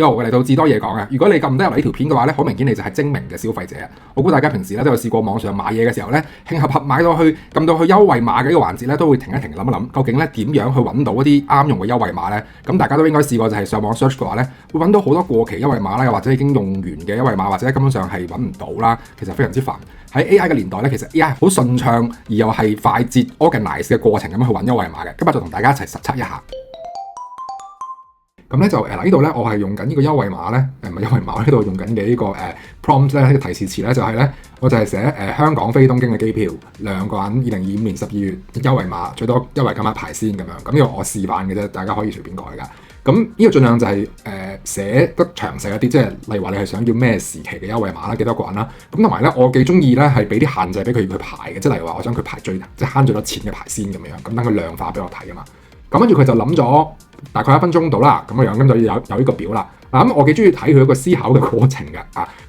嚟到至多嘢講啊！如果你撳得入嚟呢條片嘅話咧，好明顯你就係精明嘅消費者啊！我估大家平時咧都有試過網上買嘢嘅時候咧，興合合買到去撳到去優惠碼嘅呢個環節咧，都會停一停諗一諗，究竟咧點樣去揾到一啲啱用嘅優惠碼咧？咁大家都應該試過就係上網 search 嘅話咧，會揾到好多過期優惠碼啦，又或者已經用完嘅優惠碼，或者根本上係揾唔到啦，其實非常之煩。喺 AI 嘅年代咧，其實 AI 好順暢而又係快捷 organize 嘅過程咁樣去揾優惠碼嘅。今日就同大家一齊實測一下。咁咧就呢度咧，我係用緊呢個優惠碼咧，唔係優惠碼，呢度用緊嘅呢個prompt 咧，呢個提示詞咧就係咧，我就係寫香港飛東京嘅機票，2個人2025年12月優惠碼，最多優惠金額排先咁樣。咁呢個我示範嘅啫，大家可以隨便改㗎。咁呢個盡量就係寫得詳細一啲，即係例如話你係想要咩時期嘅優惠碼啦，幾多個人啦。咁同埋咧，我幾中意咧係俾啲限制俾佢去排嘅，即係例如話我想佢排即係慳最多錢嘅排先咁樣，咁等佢量化俾我睇啊嘛。咁跟住佢就諗咗大概1分鐘到啦，咁樣咁就有呢個表啦。嗱咁我幾中意睇佢一個思考嘅過程嘅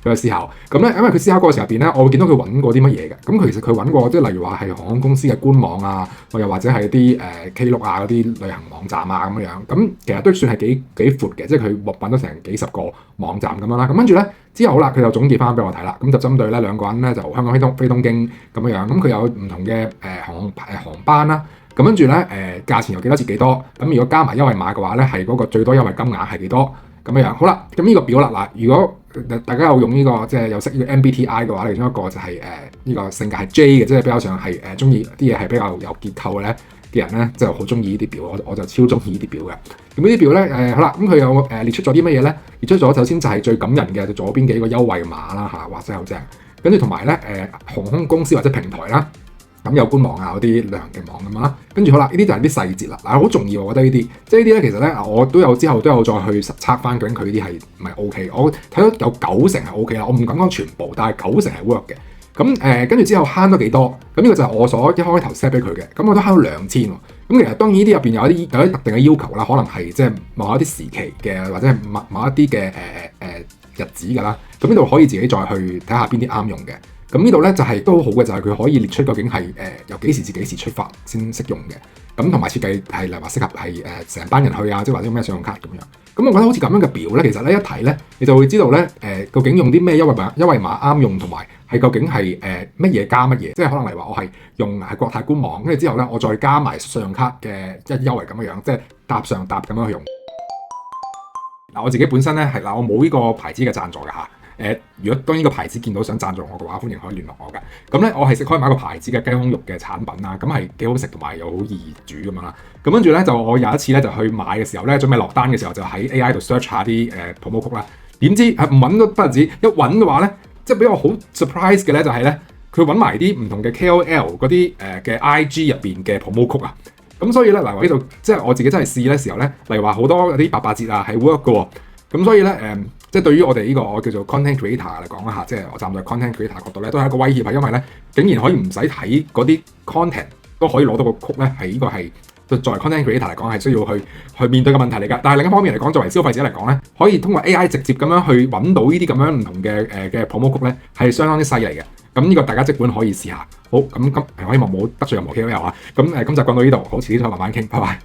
佢嘅思考。咁咧，因為佢思考過程入邊咧，我會見到佢揾過啲乜嘢嘅。咁其實佢揾過即係例如話係航空公司嘅官網啊，又或者係啲Klook啊嗰啲旅行網站啊咁樣。咁其實都算係幾闊嘅，即係佢揾到成幾十個網站咁樣啦。咁跟住咧之後啦，佢就總結翻俾我睇啦。咁就針對咧2個人咧就香港飛東京咁樣。咁佢有唔同嘅航班啦。咁跟住咧，價錢又幾多折幾多？咁如果加埋優惠碼嘅話咧，係嗰個最多優惠金額係幾多？咁樣好啦。咁呢個表啦，嗱，如果大家有用呢個即係有識呢個 MBTI 嘅話，其中一個就係呢個性格係 J 嘅，即係比較上係中意啲嘢係比較有結構嘅咧嘅人咧，即係好中意呢啲表。我就超中意呢啲表嘅。咁呢啲表咧，好啦，咁佢有列出咗啲乜嘢咧？列出咗首先就係最感人嘅，就左邊幾個優惠碼啦哇，真係好正。跟住同埋咧，航空公司或者平台啦。咁有官網啊，嗰啲旅行嘅網咁啦，跟住好啦，呢啲就係啲細節啦。嗱，好重要，我覺得呢啲，即係呢啲咧，其實咧，我之後都有再去實測翻究竟佢呢啲係唔係 OK。我睇到有90%係 OK 啦，我唔敢講全部，但係90%係 work 嘅。咁跟住之後慳咗幾多？咁呢個就係我所一開頭 set 俾佢嘅。咁我都慳到2000喎。咁其實當然呢啲入邊有一啲特定嘅要求啦，可能係即係某一啲時期嘅，或者係某一啲嘅日子㗎啦。咁呢度可以自己再去睇下邊啲啱用嘅。咁呢度咧就係都好嘅，就係佢可以列出究竟係由幾時至幾時出發先適用嘅。咁同埋設計係例如話適合係成班人去啊，即係或者咩信用卡咁樣。咁我覺得好似咁樣嘅表咧，其實咧一睇咧，你就會知道咧究竟用啲咩優惠碼啱用，同埋係究竟係乜嘢加乜嘢。即係可能例如話我係用國泰官網，跟住之後咧我再加埋信用卡嘅優惠咁樣，即係搭上搭咁樣去用。嗱，我自己本身咧係我冇呢個牌子嘅贊助嘅嚇。如果當呢個牌子見到想贊助我嘅話，歡迎可以聯絡我嘅。咁咧，我係食開買個牌子嘅雞胸肉嘅產品啦，咁係幾好食同埋又好易煮咁樣啦。咁跟住咧，就我有一次咧就去買嘅時候咧，準備落單嘅時候就喺 AI 度 search 下啲promo code啦。點知唔揾都不止，一揾嘅話咧，即係俾我好 surprise 嘅咧，就係咧佢揾埋啲唔同嘅 KOL 嗰啲嘅 IG 入邊嘅 promo code啊。咁所以咧，嗱，呢度即係我自己真係試嘅時候咧，例如話好多啲88折啊係 work 嘅喎。咁所以咧即係對於我哋呢個我叫做 content creator 嚟講一下，即係我站在 content creator 角度咧，都係一個威脅，係因為咧竟然可以唔使睇嗰啲 content 都可以攞到個曲咧，係呢個係作為 content creator 嚟講係需要去面對嘅問題嚟㗎。但係另一方面嚟講，作為消費者嚟講咧，可以通過 AI 直接咁樣去揾到呢啲咁樣唔同嘅 promo 曲咧，係相當之犀利嘅。咁呢個大家即管可以試下。好，咁希望冇得罪任何 KOL啊。咁今集講到呢度，好，遲啲再慢慢傾，拜拜。